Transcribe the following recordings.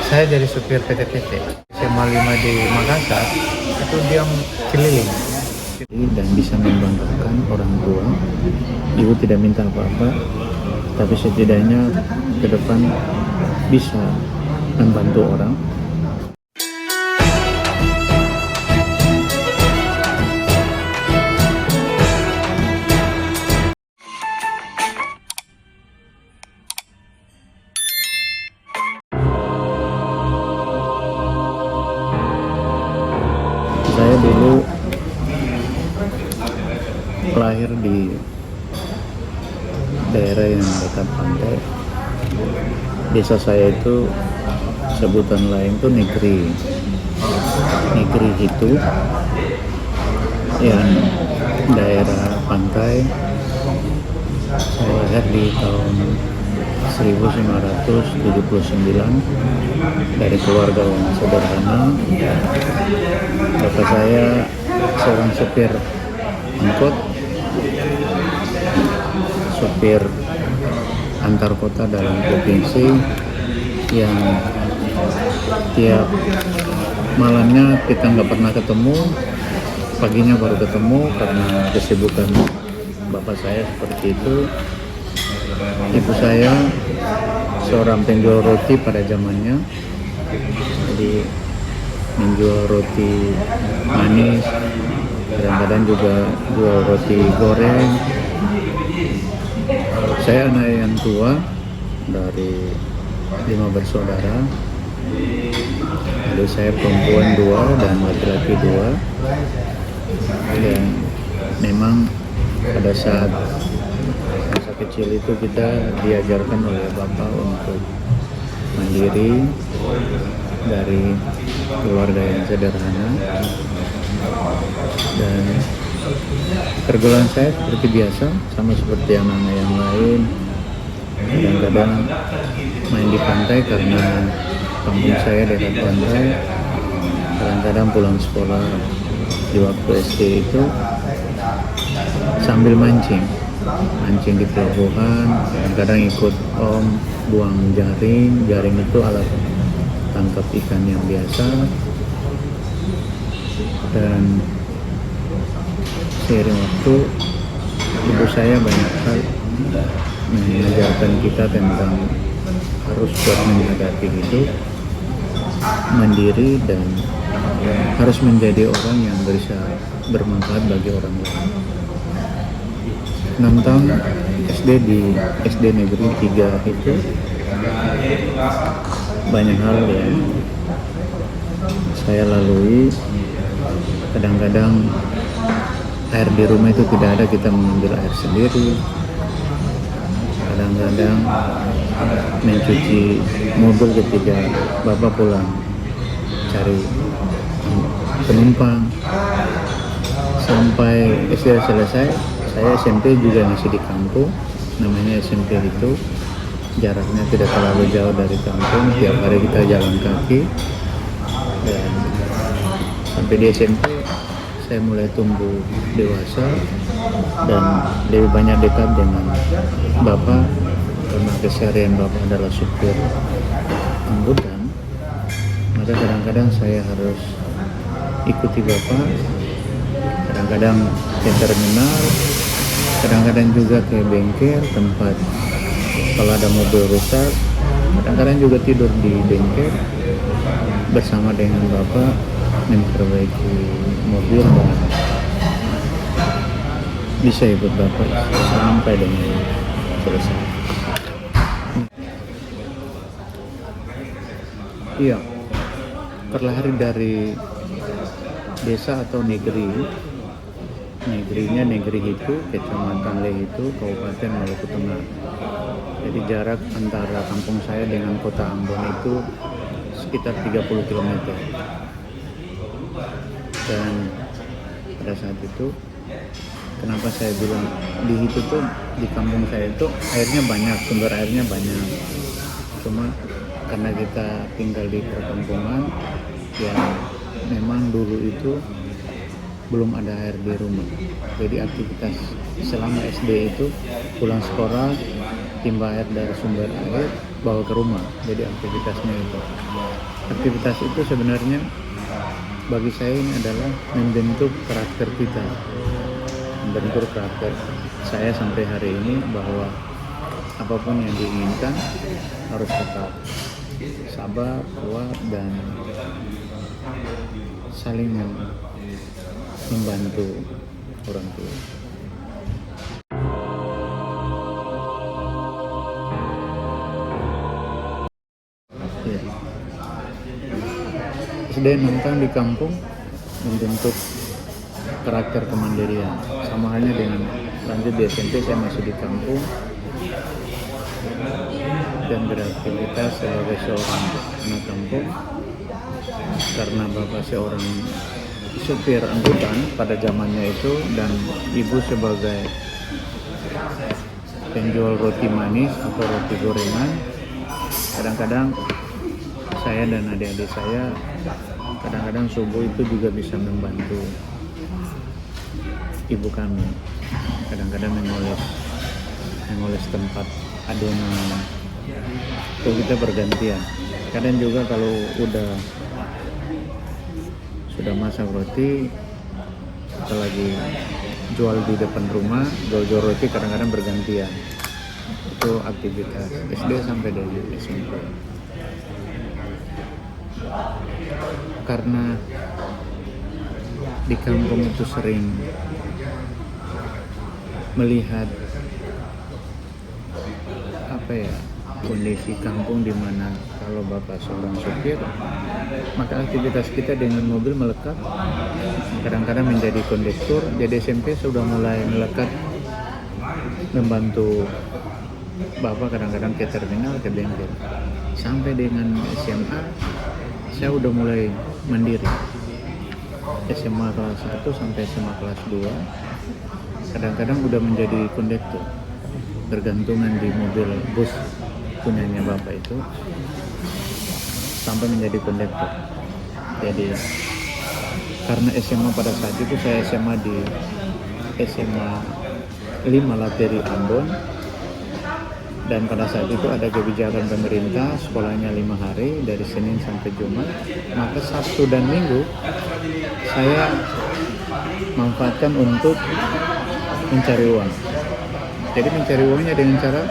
Saya jadi supir PT-PT SMA 5 di Makassar, itu dia keliling dan bisa membanggakan orang tua. Ibu tidak minta apa-apa, tapi setidaknya ke depan bisa membantu orang. Saya dulu lahir di daerah yang dekat pantai. Desa saya itu sebutan lain tuh negeri itu yang daerah pantai. Saya lahir di tahun 1979 dari keluarga yang sederhana. Bapak saya seorang supir angkot, supir antar kota dalam provinsi, yang tiap malamnya kita nggak pernah ketemu, paginya baru ketemu karena kesibukan bapak saya seperti itu. Ibu saya seorang penjual roti pada zamannya, jadi menjual roti manis, kadang-kadang juga jual roti goreng. Saya anak yang tua dari 5 bersaudara, lalu saya perempuan 2 dan laki-laki 2. Dan memang pada saat masa kecil itu kita diajarkan oleh bapak untuk mandiri dari keluarga yang sederhana, dan pergaulan saya seperti biasa, sama seperti anak-anak yang lain. Kadang-kadang main di pantai karena kampung saya dekat pantai. Kadang-kadang pulang sekolah di waktu SD itu sambil mancing di pelabuhan. Kadang-kadang ikut om buang jaring itu alat tangkap ikan yang biasa. Dan seiring waktu, ibu saya banyak hal mengajarkan kita tentang harus kuat menghadapi hidup, mandiri, dan harus menjadi orang yang bisa bermanfaat bagi orang lain. 6 tahun SD di SD Negeri 3 itu banyak hal yang saya lalui. Kadang-kadang air di rumah itu tidak ada, kita mengambil air sendiri. Kadang-kadang mencuci mobil ketika bapak pulang cari penumpang. Sampai SD selesai, saya SMP juga masih di kampung. Namanya SMP itu jaraknya tidak terlalu jauh dari kampung, tiap hari kita jalan kaki. Dan sampai di SMP saya mulai tumbuh dewasa dan lebih banyak dekat dengan bapak karena keseharian bapak adalah supir angkutan. Maka kadang-kadang saya harus ikuti bapak, kadang-kadang ke terminal, kadang-kadang juga ke bengkel tempat kalau ada mobil rusak. Kadang-kadang juga tidur di bengkel bersama dengan bapak memperbaiki mobil dan bisa ikut bapak sampai dengan selesai. Iya, terlahir dari desa atau negerinya Negeri Hitu, Kecamatan Lehitu, Kabupaten Maluku Tengah. Jadi jarak antara kampung saya dengan kota Ambon itu sekitar 30 km. Dan pada saat itu, kenapa saya bilang di Hitu tuh, di kampung saya itu airnya banyak, sumber airnya banyak. Cuma karena kita tinggal di perkampungan yang memang dulu itu belum ada air di rumah. Jadi aktivitas selama SD itu pulang sekolah timba air dari sumber air, bawa ke rumah. Jadi aktivitas itu sebenarnya bagi saya ini adalah membentuk karakter kita, membentuk karakter saya sampai hari ini, bahwa apapun yang diinginkan harus tetap sabar, kuat, dan saling membantu orang tua. Ya. SD nongkrong di kampung membentuk karakter kemandirian. Sama halnya dengan lanjut di SMP, saya masih di kampung dan beraktivitas sebagai seorang anak kampung karena bapak seorang supir angkutan pada zamannya itu dan ibu sebagai penjual roti manis atau roti gorengan. Kadang-kadang saya dan adik-adik saya kadang-kadang subuh itu juga bisa membantu ibu kami, kadang-kadang mengoles tempat adonan. Itu kita bergantian. Kadang juga kalau sudah masak roti, kita lagi jual di depan rumah, jual roti, kadang-kadang bergantian. Itu aktivitas SD sampai dari SMP. Karena di kampung itu sering melihat kondisi kampung di mana kalau bapak seorang supir, maka aktivitas kita dengan mobil melekat, kadang-kadang menjadi kondektur. Jadi SMP sudah mulai melekat membantu bapak, kadang-kadang ke terminal, ke bengkel. Sampai dengan SMA saya udah mulai mandiri. SMA kelas 1 sampai SMA kelas 2 kadang-kadang udah menjadi kondektur, bergantungan di mobil bus punyanya bapak itu sampai menjadi kondektur. Jadi karena SMA pada saat itu saya SMA di SMA 5 Lateri Ambon, dan pada saat itu ada kebijakan pemerintah sekolahnya 5 hari dari Senin sampai Jumat, maka Sabtu dan Minggu saya manfaatkan untuk mencari uang. Jadi mencari uangnya dengan cara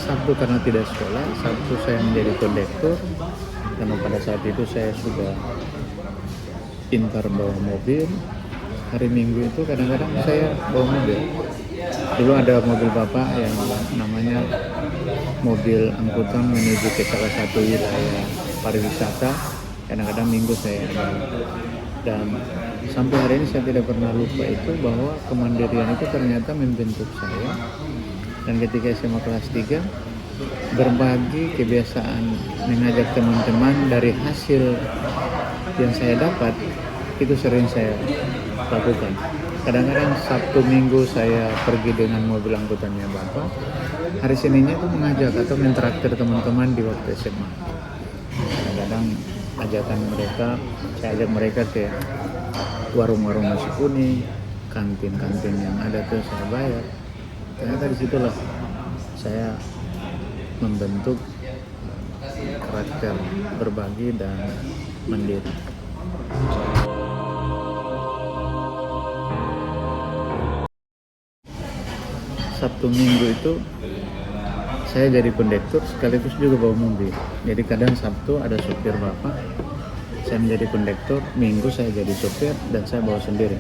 Sabtu karena tidak sekolah, Sabtu saya menjadi kondektur karena pada saat itu saya sudah pintar bawa mobil. Hari Minggu itu kadang-kadang saya bawa mobil. Dulu ada mobil bapak yang namanya mobil angkutan menuju ke salah satu wilayah pariwisata. Kadang-kadang Minggu saya bawa. Dan sampai hari ini saya tidak pernah lupa itu, bahwa kemandirian itu ternyata membentuk saya. Dan ketika SMA kelas 3 berbagi kebiasaan mengajak teman-teman dari hasil yang saya dapat, itu sering saya lakukan. Kadang-kadang Sabtu Minggu saya pergi dengan mobil angkutannya bapak, hari Seninnya itu mengajak atau mentraktir teman-teman di waktu SMA. Kadang-kadang ajakan mereka, saya ajak mereka ke warung-warung nasi kuning, kantin-kantin yang ada tuh saya bayar. Ternyata disitulah saya membentuk karakter berbagi dan mandiri. Sabtu Minggu itu saya jadi kondektur sekaligus juga bawa mobil. Jadi kadang Sabtu ada supir bapak, saya menjadi kondektur, Minggu saya jadi supir dan saya bawa sendiri.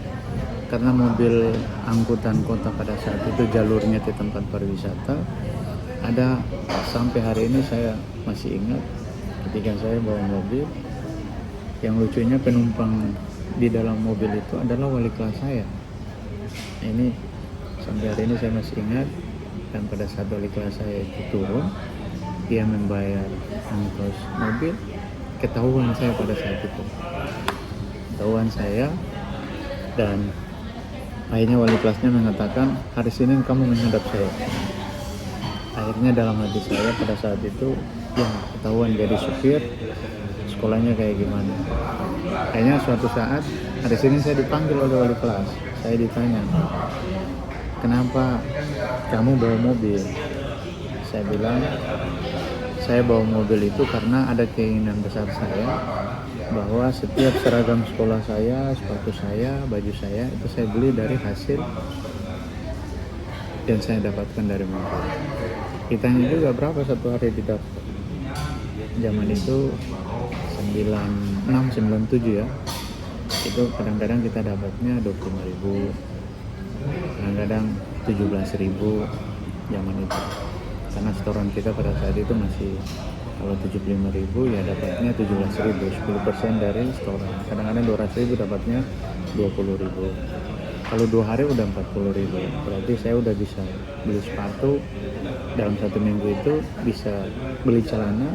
Karena mobil angkutan kota pada saat itu jalurnya ke tempat pariwisata, ada sampai hari ini saya masih ingat ketika saya bawa mobil. Yang lucunya penumpang di dalam mobil itu adalah wali kelas saya. Ini sampai hari ini saya masih ingat. Dan pada saat wali kelas saya itu turun, dia membayar ongkos mobil, ketahuan saya pada saat itu. Ketahuan saya, dan akhirnya wali kelasnya mengatakan, hari Senin kamu menghadap saya. Akhirnya dalam hati saya pada saat itu, ya ketahuan jadi supir, sekolahnya kayak gimana. Akhirnya suatu saat, hari Senin saya dipanggil oleh wali kelas. Saya ditanya, kenapa kamu bawa mobil? Saya bilang, saya bawa mobil itu karena ada keinginan besar saya bahwa setiap seragam sekolah saya, sepatu saya, baju saya itu saya beli dari hasil yang saya dapatkan dari mobil. Kitanya juga berapa satu hari didapat? Zaman itu 96, 97 ya. Itu kadang-kadang kita dapatnya 25.000, kadang-kadang 17.000 zaman itu. Karena setoran kita pada saat itu masih, kalau 75.000 ya dapatnya 17.000, 10% dari setoran. Kadang-kadang 200.000 dapatnya 20.000. Kalau 2 hari udah 40.000. Berarti saya udah bisa beli sepatu dalam 1 minggu itu, bisa beli celana,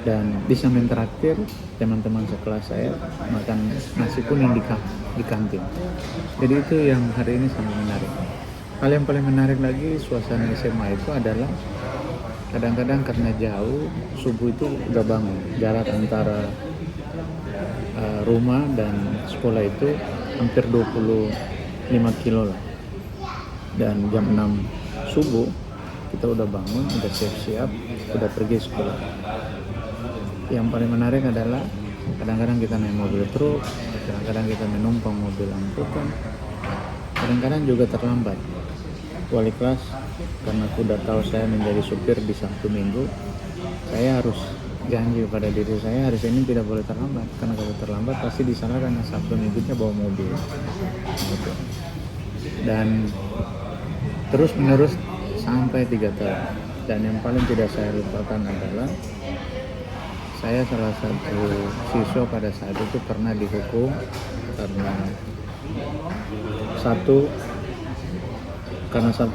dan bisa mentraktir teman-teman sekelas saya makan nasi kuning di kantin. Jadi itu yang hari ini sangat menarik. Hal yang paling menarik lagi suasana SMA itu adalah kadang-kadang karena jauh, subuh itu udah bangun. Jarak antara rumah dan sekolah itu hampir 25 kilo lah. Dan jam 6 subuh kita udah bangun, udah siap-siap, udah pergi sekolah. Yang paling menarik adalah kadang-kadang kita naik mobil truk, kadang-kadang kita menumpang mobil angkutan, kadang-kadang juga terlambat. Wali kelas, karena udah tahu saya menjadi supir di Sabtu Minggu, saya harus janji pada diri saya hari ini tidak boleh terlambat, karena kalau terlambat pasti disalahkan Sabtu Minggunya bawa mobil gitu. Dan terus menerus sampai 3 tahun. Dan yang paling tidak saya lupakan adalah saya salah satu siswa pada saat itu pernah dihukum karena Sabtu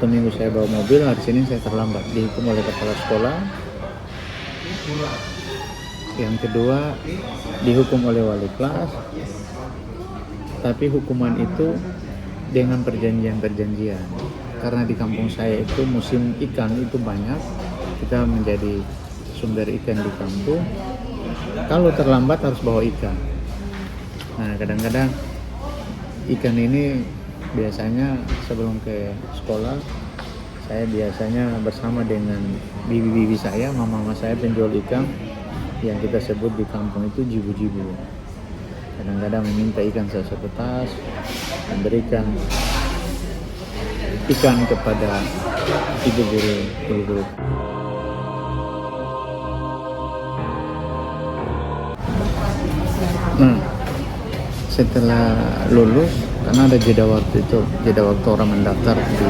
Minggu saya bawa mobil, hari Senin saya terlambat, dihukum oleh kepala sekolah. Yang kedua, dihukum oleh wali kelas. Tapi hukuman itu dengan perjanjian. Karena di kampung saya itu musim ikan itu banyak, kita menjadi sumber ikan di kampung. Kalau terlambat harus bawa ikan. Nah, kadang-kadang ikan ini biasanya sebelum ke sekolah, saya biasanya bersama dengan bibi-bibi saya, mama-mama saya penjual ikan yang kita sebut di kampung itu jibu-jibu. Kadang-kadang meminta ikan satu tas, memberikan ikan kepada ibu guru. Nah, setelah lulus, karena ada jeda waktu orang mendaftar di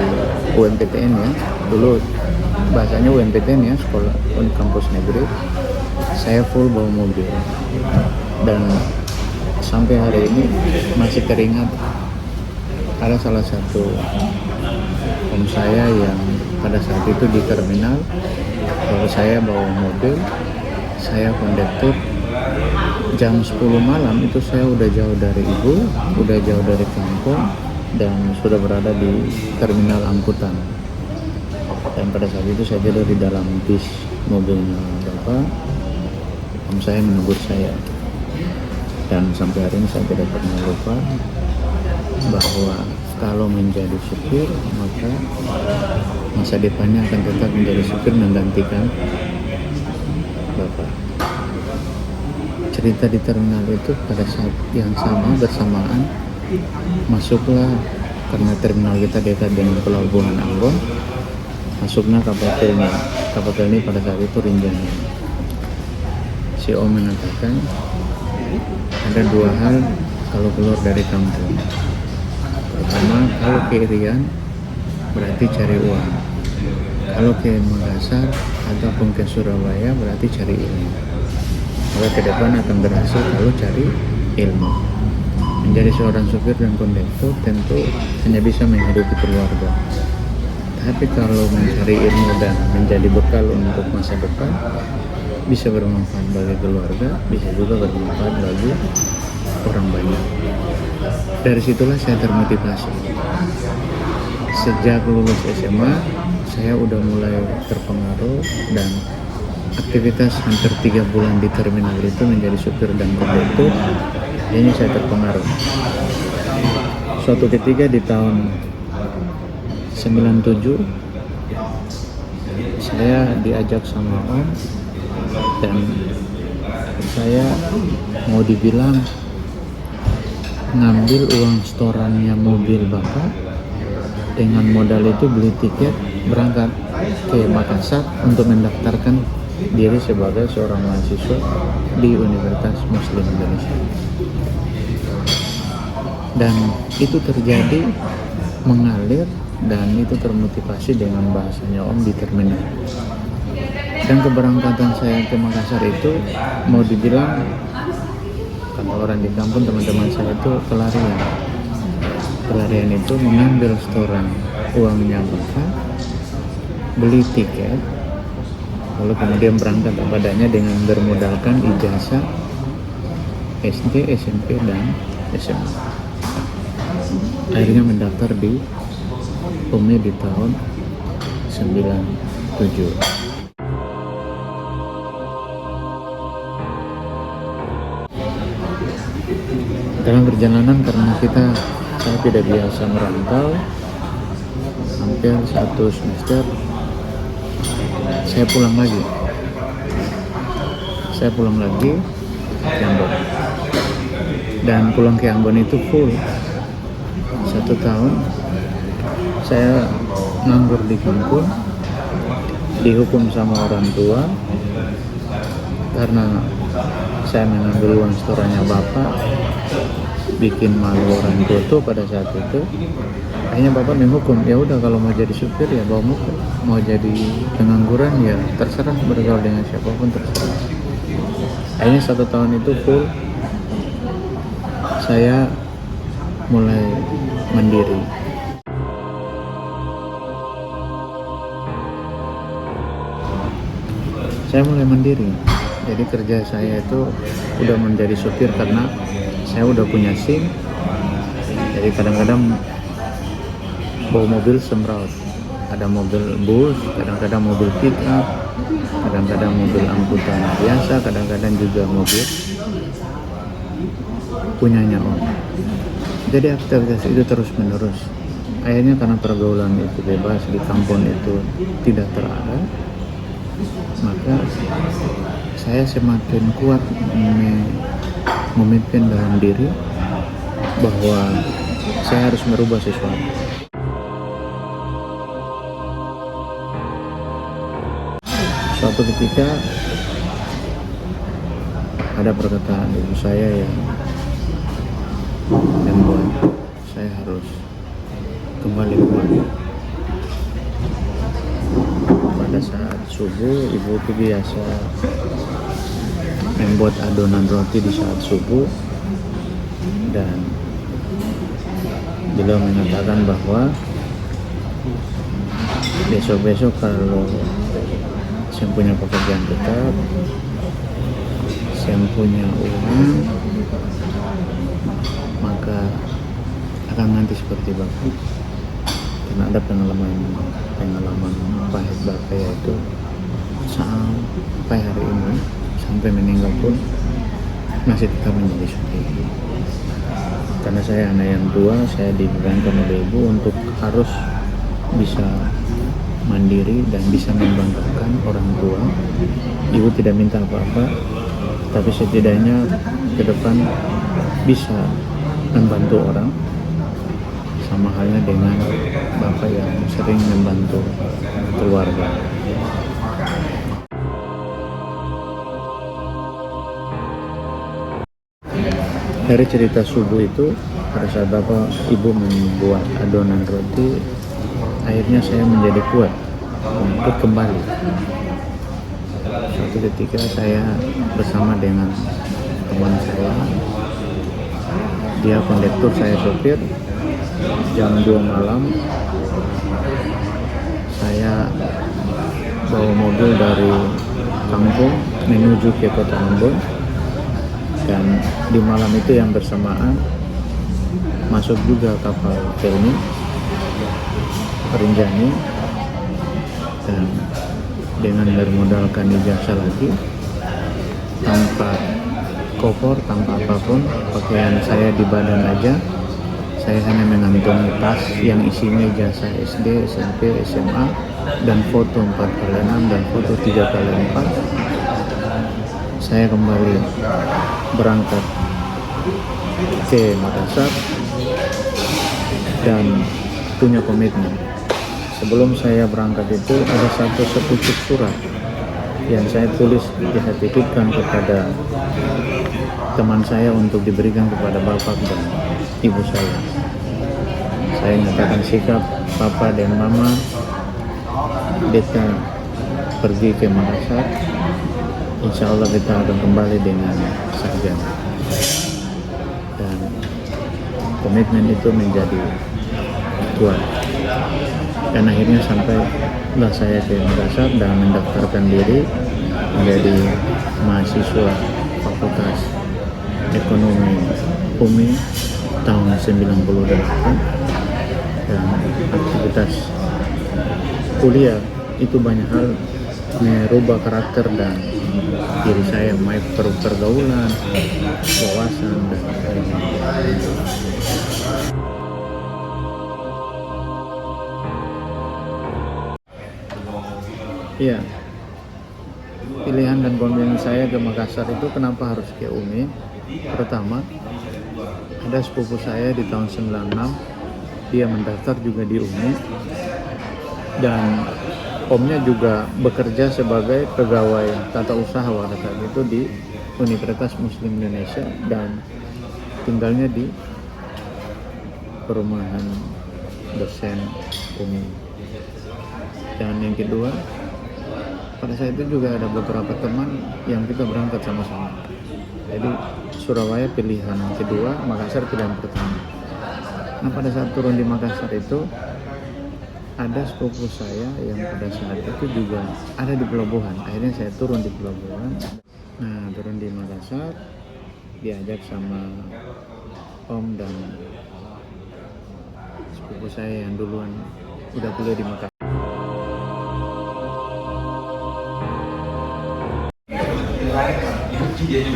UMPTN ya, dulu bahasanya UMPTN ya, sekolah kampus negeri, saya full bawa mobil. Dan sampai hari ini masih teringat ada salah satu om saya yang pada saat itu di terminal, kalau saya bawa mobil, saya kondektur, jam 10 malam itu saya udah jauh dari ibu, udah jauh dari kampung, dan sudah berada di terminal angkutan. Dan pada saat itu saya tidur di dalam bis mobilnya bapak, om saya menegur saya. Dan sampai hari ini saya tidak pernah lupa bahwa kalau menjadi supir, maka masa depannya akan tetap menjadi supir menggantikan bapak. Cerita di terminal itu pada saat yang sama bersamaan masuklah, karena terminal kita dekat dengan pelabuhan Ambon, masuknya kapal ini pada saat itu Rinjani. Si om mengatakan ada 2 hal kalau keluar dari kampung. Pertama, kalau ke Irian berarti cari uang, kalau ke Makassar ataupun ke Surabaya berarti cari ilmu. Maka ke depan akan berhasil kalau cari ilmu. Menjadi seorang supir dan kondektur tentu hanya bisa menghidupi keluarga. Tapi kalau mencari ilmu dan menjadi bekal untuk masa depan, bisa bermanfaat bagi keluarga, bisa juga bermanfaat bagi orang banyak. Dari situlah saya termotivasi. Sejak lulus SMA, saya udah mulai terpengaruh, dan aktivitas hampir 3 bulan di terminal itu menjadi supir dan kondektur, ini saya terpengaruh. Suatu ketika di tahun 97, saya diajak sama om Dan saya mau dibilang ngambil uang setorannya mobil bapak, dengan modal itu beli tiket berangkat ke Makassar untuk mendaftarkan diri sebagai seorang mahasiswa di Universitas Muslim Indonesia. Dan itu terjadi mengalir, dan itu termotivasi dengan bahasanya Om di terminal. Dan keberangkatan saya ke Makassar itu mau dibilang, kata orang di kampung, teman-teman saya itu pelarian. Pelarian itu mengambil setoran uangnya bapak, beli tiket, lalu kemudian berangkat padanya dengan bermodalkan ijazah SD, SMP, dan SMA. Akhirnya mendaftar di UMI di tahun 97. Dalam perjalanan, karena saya tidak biasa merantau, hampir 1 semester saya pulang lagi ke Ambon. Dan pulang ke Ambon itu full 1 tahun saya nganggur di kampung, dihukum sama orang tua karena saya mengambil uang setorannya bapak, bikin malu orang tua tuh pada saat itu. Akhirnya bapak menghukum, ya udah kalau mau jadi supir ya bawa mobil, mau jadi pengangguran ya terserah, bergaul dengan siapapun terserah. Akhirnya 1 tahun itu full saya mulai mandiri. Jadi kerja saya itu udah menjadi supir karena saya udah punya SIM. Jadi kadang-kadang bawa mobil semraut, ada mobil bus, kadang-kadang mobil pick up, kadang-kadang mobil angkutan biasa, kadang-kadang juga mobil punyanya Om. Jadi aktivitas itu terus menerus. Akhirnya karena pergaulan itu bebas di kampung itu tidak terada, maka saya semakin kuat memimpin dalam diri bahwa saya harus merubah sesuatu. Suatu ketika ada perkataan ibu saya yang membuat saya harus kembali ke rumah. Pada saat subuh, ibu itu biasa membuat adonan roti di saat subuh, dan beliau mengatakan bahwa besok-besok kalau saya punya pekerjaan tetap, saya punya uang, maka akan nanti seperti bapak. Karena ada pengalaman pahit bapak, yaitu sampai hari ini, sampai meninggal pun masih tetap menjadi supir. Karena saya anak yang tua, saya dibebankan oleh ibu untuk harus bisa mandiri dan bisa membanggakan orang tua. Ibu tidak minta apa-apa, tapi setidaknya ke depan bisa membantu orang, sama halnya dengan bapak yang sering membantu keluarga. Dari cerita subuh itu, pada saat bapak ibu membuat adonan roti, akhirnya saya menjadi kuat untuk kembali. Suatu ketika saya bersama dengan teman saya, dia kondektur, saya sopir. Jam 2 malam saya bawa mobil dari kampung menuju ke kota Ambon, dan di malam itu yang bersamaan masuk juga kapal Pelni Rinjani, dan dengan bermodalkan ijazah lagi, tanpa koper, tanpa apapun, pakaian saya di badan aja, saya hanya mengantongi tas yang isinya ijazah SD, SMP, SMA, dan foto 4x6 dan foto 3x4. saya kembali berangkat ke Makassar dan punya komitmen. Sebelum saya berangkat itu ada satu sepucuk surat yang saya tulis dititipkan kepada teman saya untuk diberikan kepada bapak dan ibu saya. Saya nyatakan sikap papa dan mama kita pergi ke Makassar. Insya Allah kita akan kembali dengan sarjana. Dan komitmen itu menjadi kuat. Dan akhirnya sampailah saya ke Makassar dan mendaftarkan diri menjadi mahasiswa Fakultas Ekonomi UMI tahun 98. Dan aktivitas kuliah itu banyak hal merubah karakter dan diri saya, baik pergaulan, wawasan, dan iya, pilihan dan komitmen saya ke Makassar itu kenapa harus ke UMI? Pertama, ada sepupu saya di tahun 96, dia mendaftar juga di UMI, dan omnya juga bekerja sebagai pegawai tata usaha pada saat itu di Universitas Muslim Indonesia dan tinggalnya di perumahan dosen UMI. Dan yang kedua, pada saat itu juga ada beberapa teman yang kita berangkat sama-sama. Jadi Surabaya pilihan kedua, Makassar pilihan pertama. Nah, pada saat turun di Makassar itu ada sepupu saya yang pada saat itu juga ada di pelabuhan. Akhirnya saya turun di pelabuhan. Nah, turun di Makassar, diajak sama om dan sepupu saya yang duluan udah kuliah di Makassar.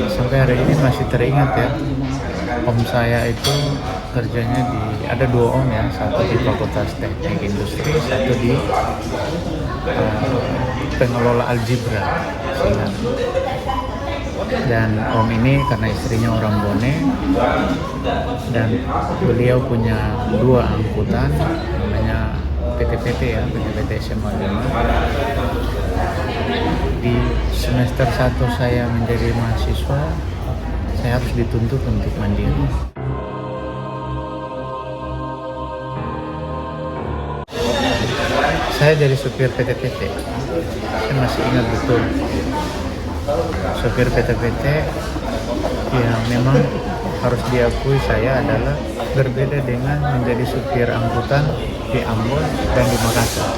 Sampai hari ini masih teringat ya, om saya itu kerjanya ada dua om ya, satu di Fakultas Teknik Industri, satu di pengelola algebra Sinan. Dan om ini karena istrinya orang Bone dan beliau punya dua angkutan namanya PT-PT ya, PT-PT SMA 5. Di semester 1 saya menjadi mahasiswa, saya harus dituntut untuk mandiri. Saya jadi supir PT-PT. Saya masih ingat betul. Supir PT-PT yang memang harus diakui saya adalah berbeda dengan menjadi supir angkutan di Ambon dan di Makassar.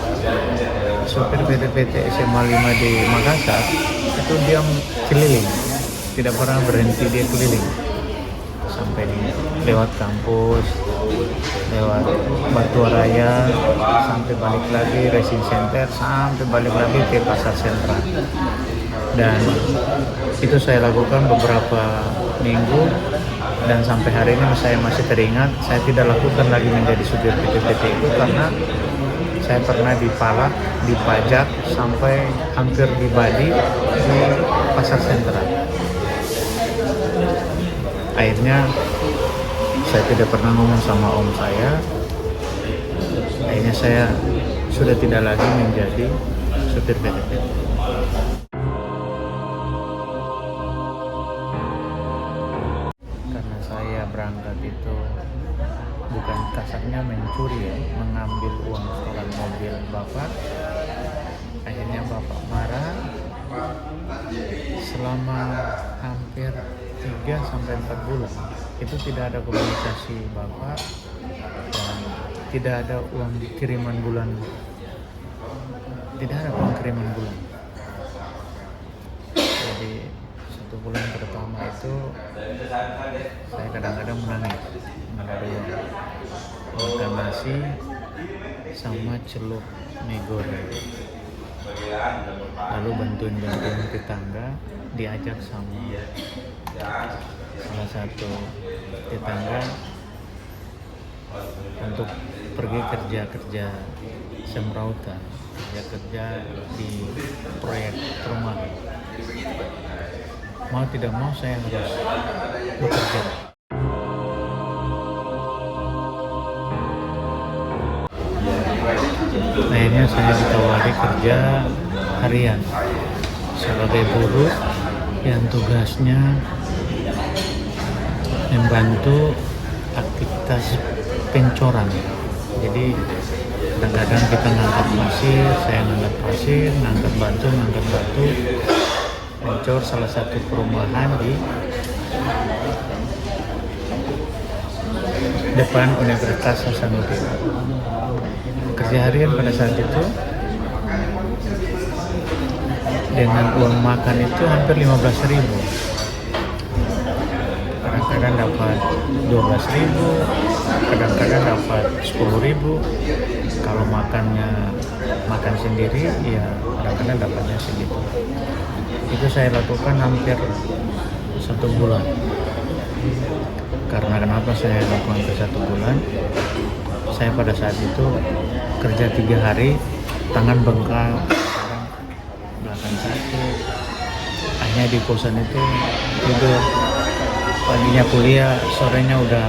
Supir PT-PT SMA 5 di Makassar itu dia keliling, tidak pernah berhenti, dia keliling sampai lewat kampus, lewat Batuaraya, sampai balik lagi Racing Center, sampai balik lagi ke Pasar Sentral. Dan itu saya lakukan beberapa minggu, dan sampai hari ini saya masih teringat. Saya tidak lakukan lagi menjadi supir PT-PT itu karena saya pernah dipalak, dipajak sampai hampir dibadi di Pasar Sentral. Akhirnya saya tidak pernah ngomong sama om saya. Akhirnya saya sudah tidak lagi menjadi supir PT-PT. Karena saya berangkat itu bukan kasarnya mencuri ya, mengambil uang setoran mobil bapak. Akhirnya bapak marah. Selama hampir 3-4 bulan itu tidak ada komunikasi bapak dan tidak ada uang kiriman bulan, tidak ada uang kiriman bulan. Jadi 1 bulan pertama itu saya kadang-kadang menangis, makan nasi sama celup mie goreng, lalu bantuin tetangga, diajak sama salah satu tetangga untuk pergi kerja semrautan, kerja di proyek perumahan. mau tidak mau saya harus bekerja. Akhirnya saya ditawari kerja harian sebagai buruh yang tugasnya membantu aktivitas pencoran. Jadi kadang-kadang kita ngangkat pasir, saya ngangkat pasir, ngangkat batu, mencor salah satu perumahan di depan Universitas Hasanuddin. Kerja harian pada saat itu dengan uang makan itu hampir 15.000. Kadang-kadang dapat 12.000, kadang-kadang dapat 10.000. Kalau makan sendiri, ya kadang-kadang dapatnya segitu. Itu saya lakukan hampir 1 bulan. Karena kenapa saya lakukan ke 1 bulan? Saya pada saat itu kerja 3 hari, tangan bengkak, belakang sakit. Akhirnya di kosan itu tidur, paginya kuliah, sorenya udah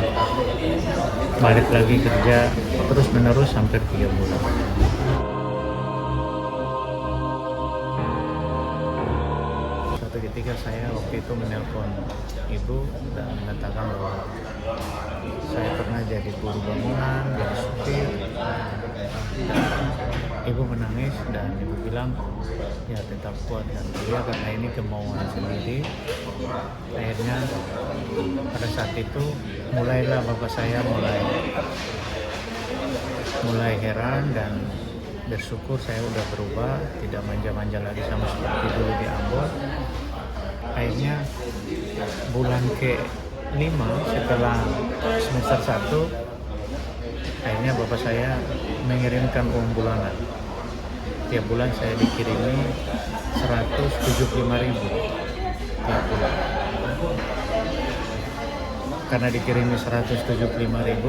balik lagi kerja, terus menerus hampir 3 bulan. Suatu ketika saya waktu itu menelpon ibu dan mengatakan bahwa saya pernah jadi buruh bangunan, jadi supir. Ibu menangis dan ibu bilang, ya tetap kuat dan kuliah karena ini kemauan sendiri. Akhirnya pada saat itu mulailah bapak saya mulai heran dan bersyukur saya udah berubah, tidak manja-manja lagi sama seperti dulu di Ambon. Akhirnya bulan ke-5 setelah semester 1, akhirnya bapak saya mengirimkan uang bulanan. Tiap bulan saya dikirimi 175.000 tiap bulan. Karena dikirimi 175.000,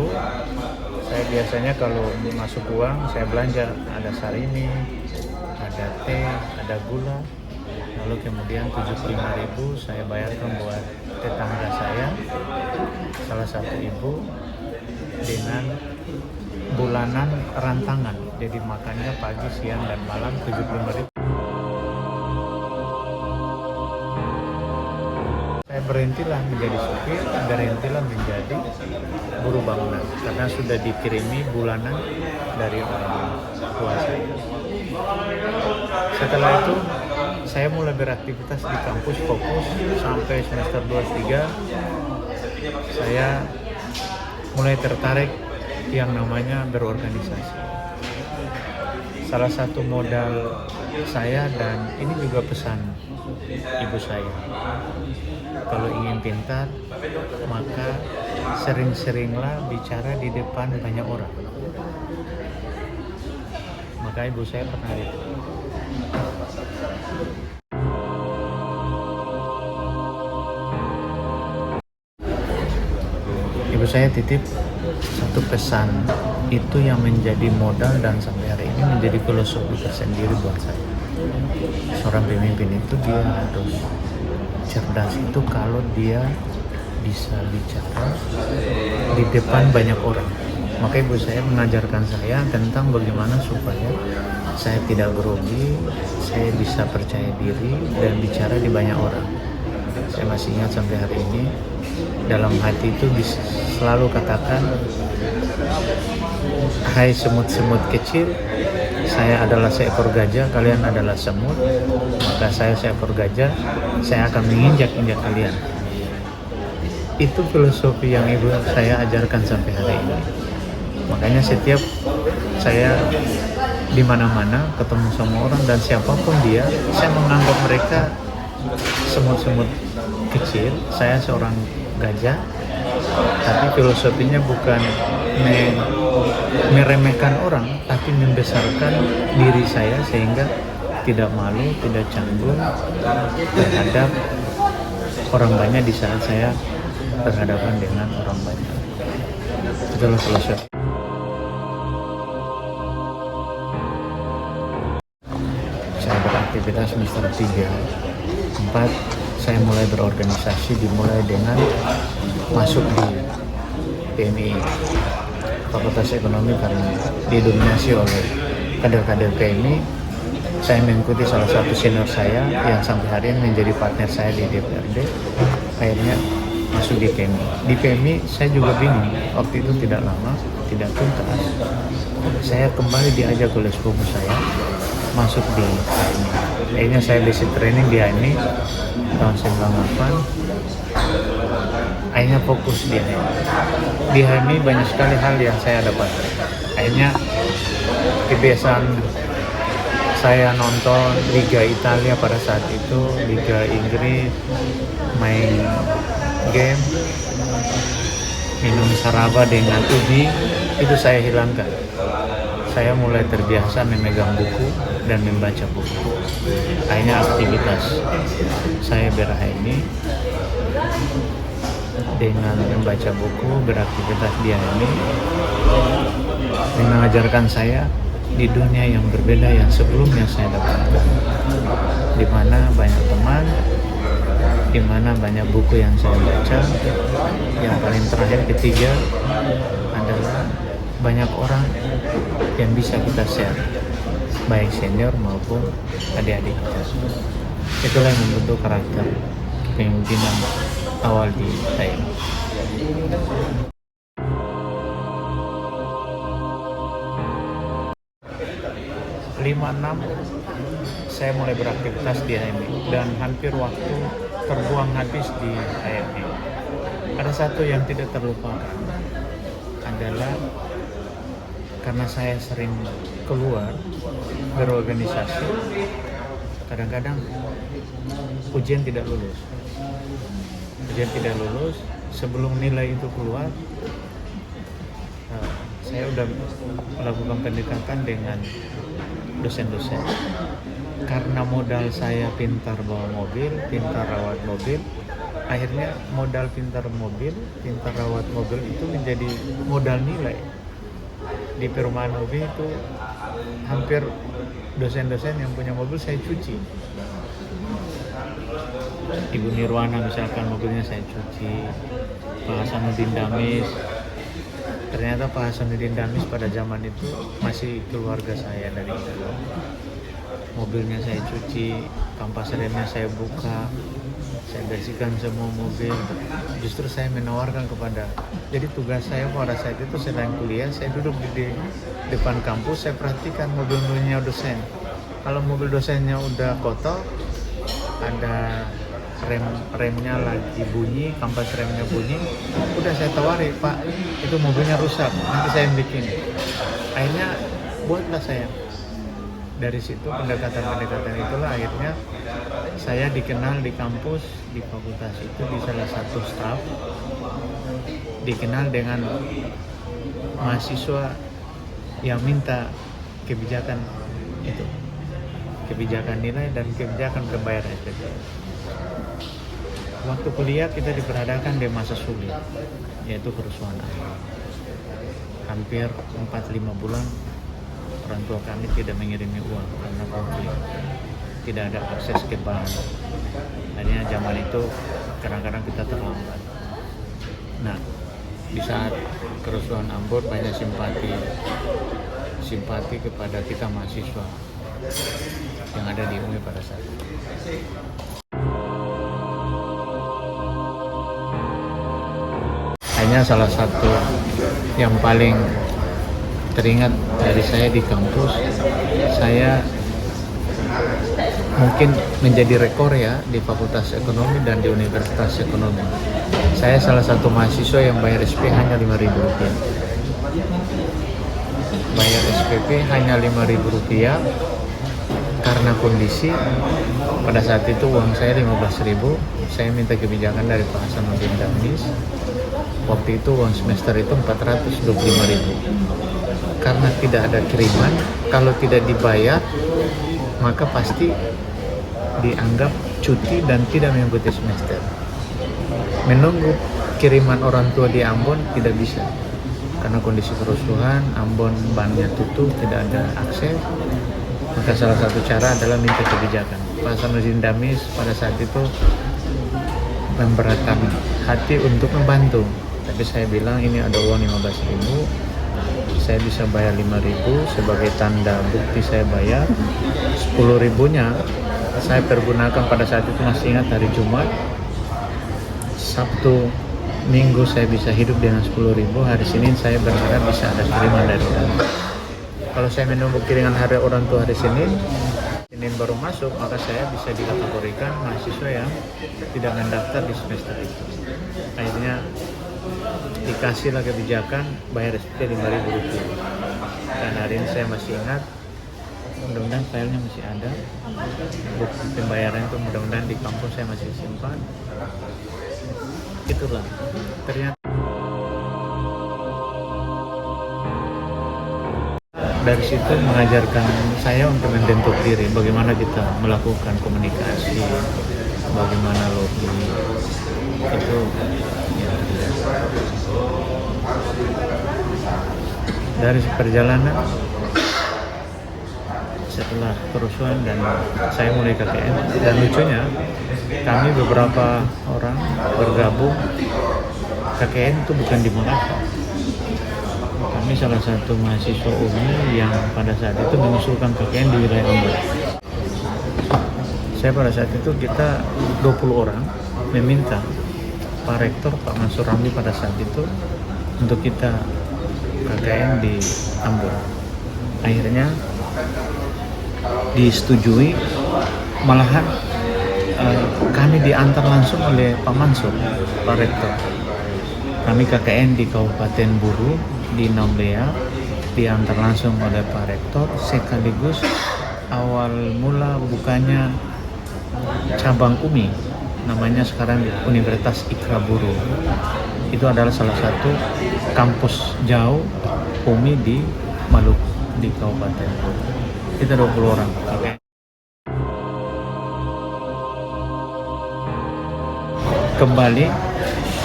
saya biasanya kalau masuk uang saya belanja, ada sarimi, ada teh, ada gula. Lalu kemudian 75.000 saya bayarkan buat tetangga saya, salah satu ibu, dengan bulanan rantangan. Jadi makannya pagi, siang, dan malam 75.000. Saya berhentilah menjadi supir, berhentilah menjadi buruh bangunan karena sudah dikirimi bulanan dari orang tua saya. Setelah itu saya mulai beraktivitas di kampus, fokus sampai semester 2-3. Saya mulai tertarik yang namanya berorganisasi. Salah satu modal saya, dan ini juga pesan ibu saya, kalau ingin pintar maka sering-seringlah bicara di depan banyak orang. Maka ibu saya pernah itu. Ibu saya titip satu pesan itu yang menjadi modal dan sampai hari ini menjadi filosofi tersendiri buat saya. Seorang pemimpin itu dia harus cerdas itu kalau dia bisa bicara di depan banyak orang. Maka ibu saya mengajarkan saya tentang bagaimana supaya saya tidak grogi, saya bisa percaya diri dan bicara di banyak orang. Saya masih ingat sampai hari ini, dalam hati itu selalu katakan, hai semut-semut kecil, saya adalah seekor gajah, kalian adalah semut, maka saya seekor gajah, saya akan menginjak-injak kalian. Itu filosofi yang ibu saya ajarkan sampai hari ini. Makanya setiap saya di mana-mana ketemu sama orang dan siapapun dia, saya menganggap mereka semut-semut kecil, saya seorang gajah, tapi filosofinya bukan meremehkan orang, tapi membesarkan diri saya sehingga tidak malu, tidak canggung terhadap orang banyak di saat saya berhadapan dengan orang banyak. Itulah filosofi. Saya beraktivitas semester 3, 4 saya mulai berorganisasi dimulai dengan masuk di PMI, Fakultas Ekonomi, karena didominasi oleh kader-kader PMI. Saya mengikuti salah satu senior saya yang sampai hari ini menjadi partner saya di DPRD. Akhirnya masuk di PMI. Di PMI saya juga bingung, waktu itu tidak lama, tidak tuntas. Saya kembali diajak oleh sepupu saya masuk di HMI. Akhirnya saya basic training di HMI tahun 98. Akhirnya fokus di HMI. Di HMI banyak sekali hal yang saya dapat. Akhirnya kebiasaan saya nonton Liga Italia pada saat itu, Liga Inggris, main game, minum saraba dengan ubi, itu saya hilangkan. Saya mulai terbiasa memegang buku dan membaca buku. Akhirnya aktivitas saya ini dengan membaca buku, beraktivitas dia ini mengajarkan saya di dunia yang berbeda yang sebelumnya saya dapatkan, di mana banyak teman, di mana banyak buku yang saya baca. Yang paling terakhir ketiga adalah banyak orang yang bisa kita share, baik senior maupun adik-adik kita. Itulah yang membentuk karakter kepemimpinan awal di saya. 56 saya mulai beraktivitas di HMI dan hampir waktu terbuang habis di HMI. Ada satu yang tidak terlupakan adalah karena saya sering keluar berorganisasi, kadang-kadang ujian tidak lulus. Sebelum nilai itu keluar, saya udah melakukan pendekatan dengan dosen-dosen. Karena modal saya pintar bawa mobil, pintar rawat mobil, akhirnya modal pintar rawat mobil itu menjadi modal nilai. Di perumahan mobil itu hampir dosen-dosen yang punya mobil saya cuci. Ibu Nirwana misalkan mobilnya saya cuci, Pak Hasanuddin Damis. Ternyata Pak Hasanuddin Damis pada zaman itu masih keluarga saya dari Indo. Mobilnya saya cuci, kampas remnya saya buka, saya bersihkan semua mobil. Justru saya menawarkan jadi tugas saya pada saat itu sedang kuliah, saya duduk di depan kampus, saya perhatikan mobil-mobilnya dosen. Kalau mobil dosennya udah kotor, ada remnya lagi bunyi, kampas remnya bunyi, udah saya tawari, Pak, itu mobilnya rusak, nanti saya bikin. Akhirnya buatlah saya. Dari situ pendekatan itulah akhirnya saya dikenal di kampus, di fakultas itu, di salah satu staf, dikenal dengan mahasiswa yang minta kebijakan itu, kebijakan nilai dan kebijakan pembayaran SPP. Waktu kuliah kita diperhadapkan di masa sulit, yaitu kerusuhan. Hampir 4-5 bulan orang tua kami tidak mengirimi uang karena konflik, tidak ada akses ke bank. Akhirnya zaman itu kadang-kadang kita terlambat. Nah, di saat kerusuhan Ambon banyak simpati kepada kita mahasiswa yang ada di UMI pada saat itu. Hanya salah satu yang paling teringat dari saya di kampus, saya mungkin menjadi rekor ya di Fakultas Ekonomi dan di Universitas Ekonomi. Saya salah satu mahasiswa yang bayar SPP hanya Rp5.000. Bayar SPP hanya Rp5.000 karena kondisi pada saat itu uang saya Rp15.000. Saya minta kebijakan dari Pak Hasanuddin Damis. Waktu itu uang semester itu Rp425.000. Karena tidak ada kiriman, kalau tidak dibayar maka pasti dianggap cuti dan tidak mengikuti semester. Menunggu kiriman orang tua di Ambon tidak bisa karena kondisi kerusuhan, Ambon banknya tutup, tidak ada akses. Maka salah satu cara adalah minta kebijakan. Pak Hasanuddin Damis pada saat itu memberatkan hati untuk membantu. Tapi saya bilang ini ada uang 15.000, saya bisa bayar 5.000 sebagai tanda bukti saya bayar. 10.000-nya saya pergunakan pada saat itu, masih ingat hari Jumat, Sabtu, Minggu saya bisa hidup dengan 10.000. Hari Senin saya berharap bisa ada kiriman dari orang. Kalau saya menunggu kiriman hari orang tua hari Senin baru masuk, maka saya bisa dikategorikan mahasiswa yang tidak mendaftar di semester itu. Akhirnya dikasihlah kebijakan bayar SPP 5.000 rupiah. Dan hari ini saya masih ingat, mudah-mudahan filenya masih ada, bukti pembayaran itu mudah-mudahan di kampus saya masih simpan. Itulah ternyata dari situ mengajarkan saya untuk membentuk diri, bagaimana kita melakukan komunikasi, bagaimana lobby itu ya. Dari perjalanan setelah kerusuhan dan saya mulai KKN, dan lucunya kami beberapa orang bergabung KKN itu bukan di Makassar. Kami salah satu mahasiswa UMI yang pada saat itu mengusulkan KKN di wilayah Ambon. Saya pada saat itu kita 20 orang meminta Pak Rektor, Pak Mansur Ramli pada saat itu untuk kita KKN di Ambon. Akhirnya disetujui, malahan kami diantar langsung oleh Pak Mansur, Pak Rektor. Kami KKN di Kabupaten Buru, di Namlea, diantar langsung oleh Pak Rektor, sekaligus awal mula bukanya cabang UMI, namanya sekarang Universitas Ikra Buru. Itu adalah salah satu kampus jauh UMI di Maluku, di Kabupaten Buru. Kita 20 orang. Okay. Kembali,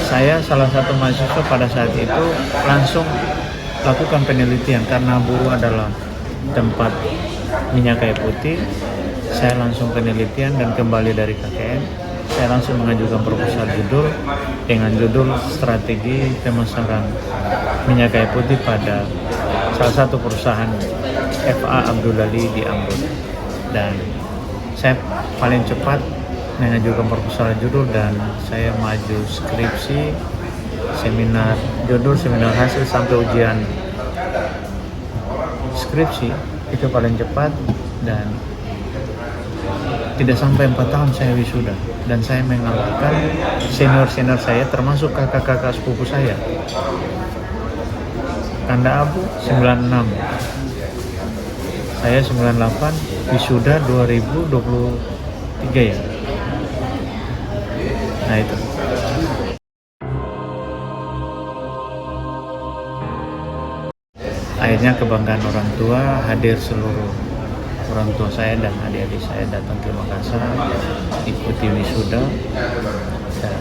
saya salah satu mahasiswa pada saat itu langsung lakukan penelitian karena Buru adalah tempat minyak kayu putih. Saya langsung penelitian dan kembali dari KKN, saya langsung mengajukan proposal judul dengan judul Strategi Pemasaran Minyak Kayu Putih pada salah satu perusahaan FA Abdul Ali di Ambon. Dan saya paling cepat mengajukan proposal judul dan saya maju skripsi, seminar judul, seminar hasil sampai ujian skripsi itu paling cepat, dan tidak sampai 4 tahun saya wisuda. Dan saya mengalahkan senior-senior saya, termasuk kakak-kakak sepupu saya. Kanda Abu 96, saya 98, wisuda 2023 ya. Nah itu. Akhirnya kebanggaan orang tua, hadir seluruh orang tua saya dan adik-adik saya datang ke Makassar, ikuti wisuda, dan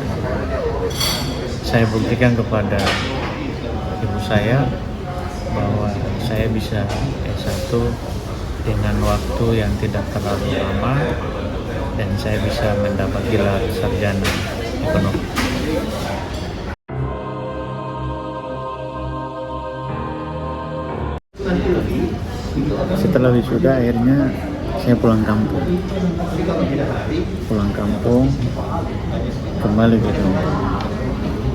saya buktikan kepada ibu saya bahwa saya bisa S1 dengan waktu yang tidak terlalu lama, dan saya bisa mendapat gelar sarjana ekonomi. Setelah wisuda akhirnya saya pulang kampung, kembali ke kampung.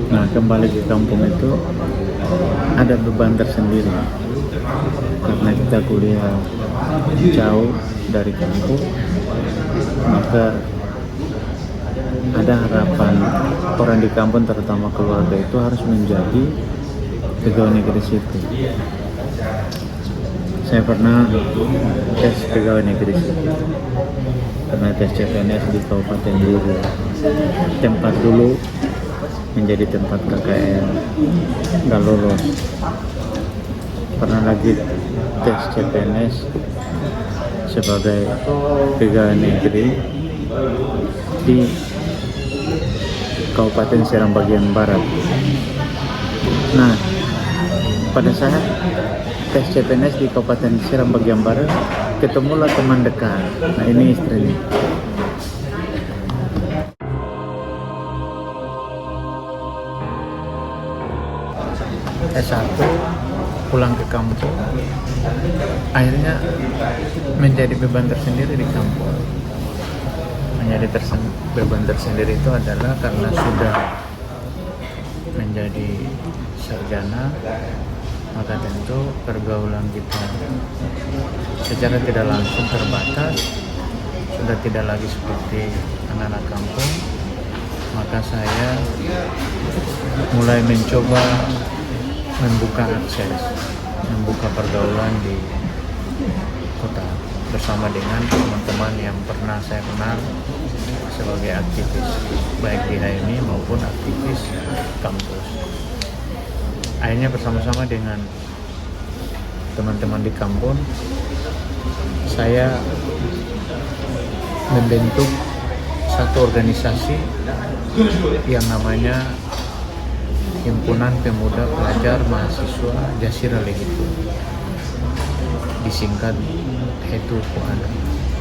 Nah, kembali ke kampung itu ada beban tersendiri karena kita kuliah jauh dari kampung, maka ada harapan orang di kampung, terutama keluarga, itu harus menjadi pegawai negeri sipil. Saya pernah tes pegawai negeri sipil, pernah tes CPNS di Kabupaten Buru, tempat dulu menjadi tempat KKN, nggak lolos. Pernah lagi tes CPNS sebagai pegawai negeri di Kabupaten Serang bagian Barat. Nah, pada saat tes CPNS di Kabupaten Serang bagian Barat, ketemulah teman dekat. Nah, ini istrinya. S1 pulang ke kampung, akhirnya menjadi beban tersendiri di kampung. Beban tersendiri itu adalah karena sudah menjadi sarjana, maka tentu pergaulan kita secara tidak langsung terbatas, sudah tidak lagi seperti anak-anak kampung. Maka saya mulai mencoba membuka akses, membuka pergaulan di kota bersama dengan teman-teman yang pernah saya kenal sebagai aktivis baik di HMI maupun aktivis kampus. Akhirnya bersama-sama dengan teman-teman di kampung, saya membentuk satu organisasi yang namanya Himpunan Pemuda Pelajar Mahasiswa Jasira Lehitu, disingkat Hetu Puana.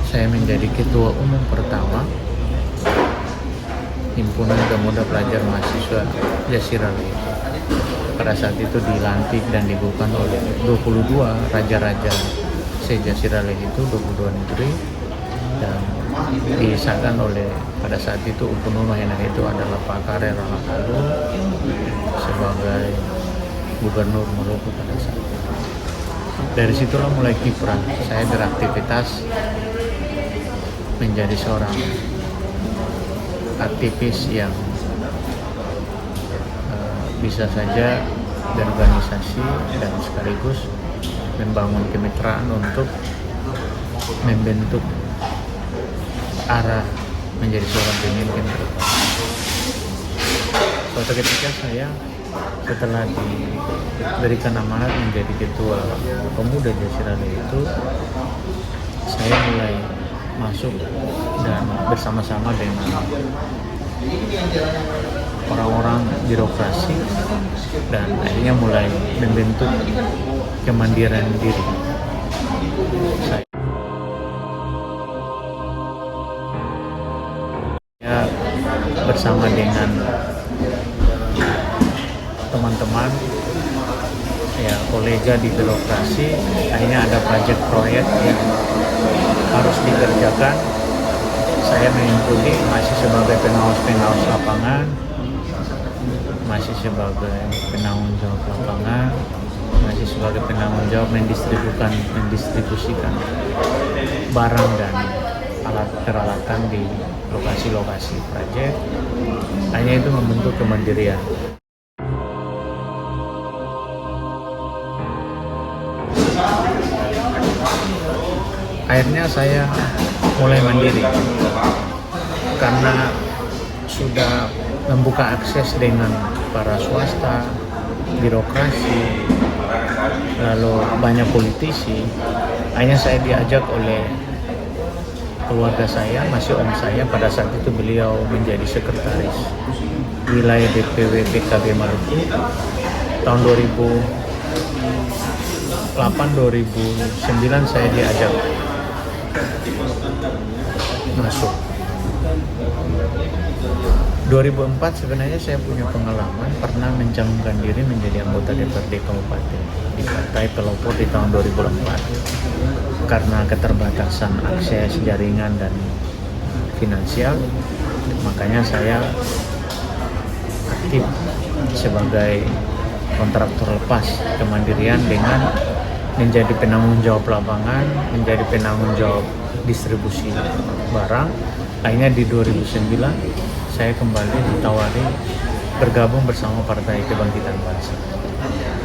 Saya menjadi ketua umum pertama Himpunan Pemuda Pelajar Mahasiswa Jasira Lehitu. Pada saat itu dilantik dan dibuka oleh 22 raja-raja se-Jasira Lehitu, 22 negeri, dan disahkan oleh pada saat itu Upununu Henah itu adalah Pak Karer Rahakalu sebagai Gubernur Maluku pada saat itu. Dari situlah mulai kiprah saya beraktivitas menjadi seorang aktivis yang bisa saja berorganisasi dan sekaligus membangun kemitraan untuk membentuk arah menjadi seorang pemimpin. Suatu ketika saya setelah diberikan amanat menjadi ketua pemuda Jasira Lehitu, saya mulai masuk dan bersama-sama dengan orang-orang birokrasi dan akhirnya mulai membentuk kemandirian diri. Saya bersama dengan teman-teman ya kolega di birokrasi, akhirnya ada proyek yang harus dikerjakan. Saya mengikuti masih sebagai pengawas lapangan, masih sebagai penanggung jawab lapangan, masih sebagai penanggung jawab mendistribusikan barang dan alat peralatan di lokasi-lokasi proyek. Hanya itu membentuk kemandirian. Akhirnya saya mulai mandiri karena sudah membuka akses dengan para swasta, birokrasi, lalu banyak politisi. Akhirnya saya diajak oleh keluarga saya, masih om saya, pada saat itu beliau menjadi sekretaris wilayah DPW PKB Maluku tahun 2008-2009. Saya diajak masuk. 2004 sebenarnya saya punya pengalaman pernah mencalonkan diri menjadi anggota DPRD Kabupaten di Partai Pelopor di tahun 2004. Karena keterbatasan akses jaringan dan finansial, makanya saya aktif sebagai kontraktor lepas kemandirian dengan menjadi penanggung jawab lapangan, menjadi penanggung jawab distribusi barang. Akhirnya di 2009 saya kembali ditawari bergabung bersama Partai Kebangkitan Bangsa.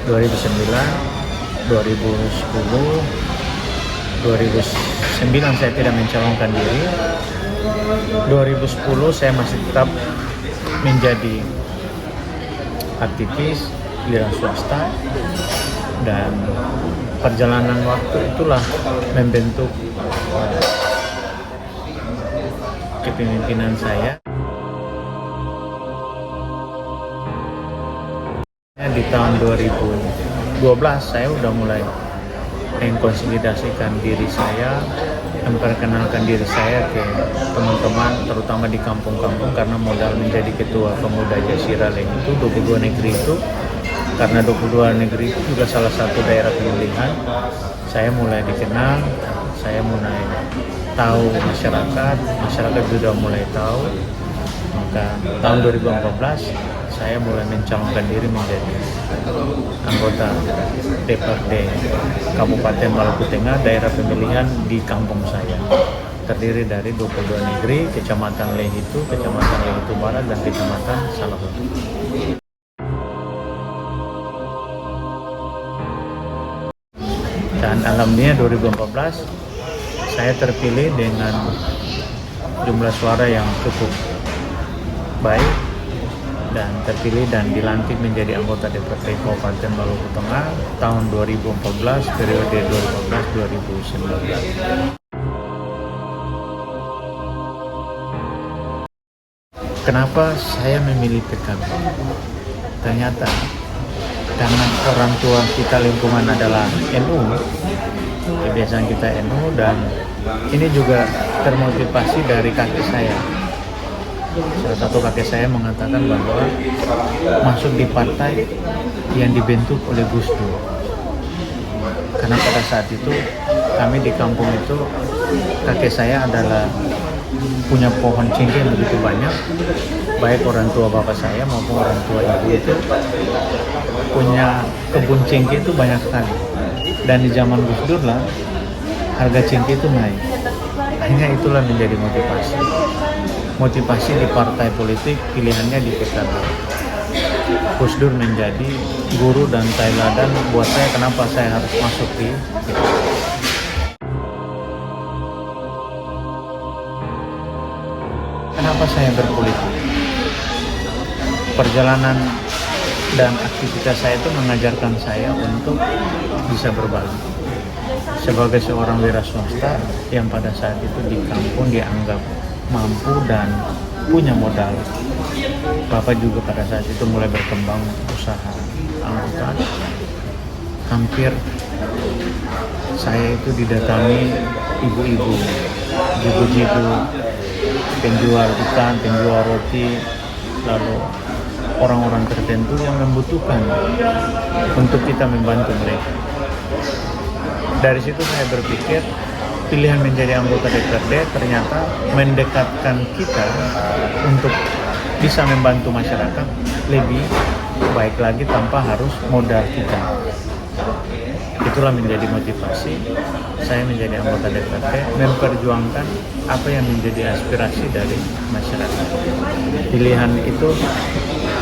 2009, 2010, 2009 saya tidak mencalonkan diri. 2010 saya masih tetap menjadi aktivis wira swasta, dan perjalanan waktu itulah membentuk kepemimpinan saya. Di tahun 2012 saya udah mulai mengkonsolidasikan diri saya, memperkenalkan diri saya ke teman-teman terutama di kampung-kampung, karena modal menjadi ketua pemuda Jasira Lehitu 22 negeri itu karena 22 negeri itu juga salah satu daerah pemilihan, saya mulai dikenal, saya mulai tahu masyarakat juga mulai tahu. Maka tahun 2014 saya mulai mencalonkan diri menjadi anggota DPRD Kabupaten Maluku Tengah, daerah pemilihan di kampung saya. Terdiri dari 22 negeri, Kecamatan Lehitu, Kecamatan Lehitu Barat, dan Kecamatan Salahutu. Dan alhamdulillah 2014 saya terpilih dengan jumlah suara yang cukup baik dan terpilih dan dilantik menjadi anggota DPRD Kabupaten Maluku Tengah tahun 2014 periode 2014-2019. Kenapa saya memilih PKB? Ternyata karena orang tua kita lingkungan adalah NU, kebiasaan kita NU, dan ini juga termotivasi dari kakek saya. Salah satu kakek saya mengatakan bahwa masuk di partai yang dibentuk oleh Gus Dur. Karena pada saat itu kami di kampung itu, kakek saya adalah punya pohon cengkeh yang begitu banyak, baik orang tua bapak saya maupun orang tua ibu itu punya kebun cengkeh itu banyak sekali. Dan di zaman Gus Dur lah harga cengkeh itu naik. Akhirnya itulah menjadi motivasi di partai politik, pilihannya di PKB. Gus Dur menjadi guru dan tauladan buat saya kenapa saya harus masuk di PKB. Kenapa saya berpolitik? Perjalanan dan aktivitas saya itu mengajarkan saya untuk bisa berbagi. Sebagai seorang wira swasta yang pada saat itu di kampung dianggap mampu dan punya modal. Bapak juga pada saat itu mulai berkembang usaha angkutan. Hampir saya itu didatangi ibu-ibu, jibu-jibu, penjual ikan, penjual roti, lalu orang-orang tertentu yang membutuhkan untuk kita membantu mereka. Dari situ saya berpikir pilihan menjadi anggota DPRD ternyata mendekatkan kita untuk bisa membantu masyarakat lebih baik lagi tanpa harus modal kita. Itulah menjadi motivasi saya menjadi anggota DPRD, memperjuangkan apa yang menjadi aspirasi dari masyarakat. Pilihan itu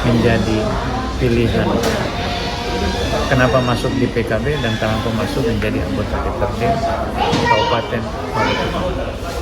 menjadi pilihan kenapa masuk di PKB dan kenapa masuk menjadi anggota DPRD Kabupaten Maluku Tengah.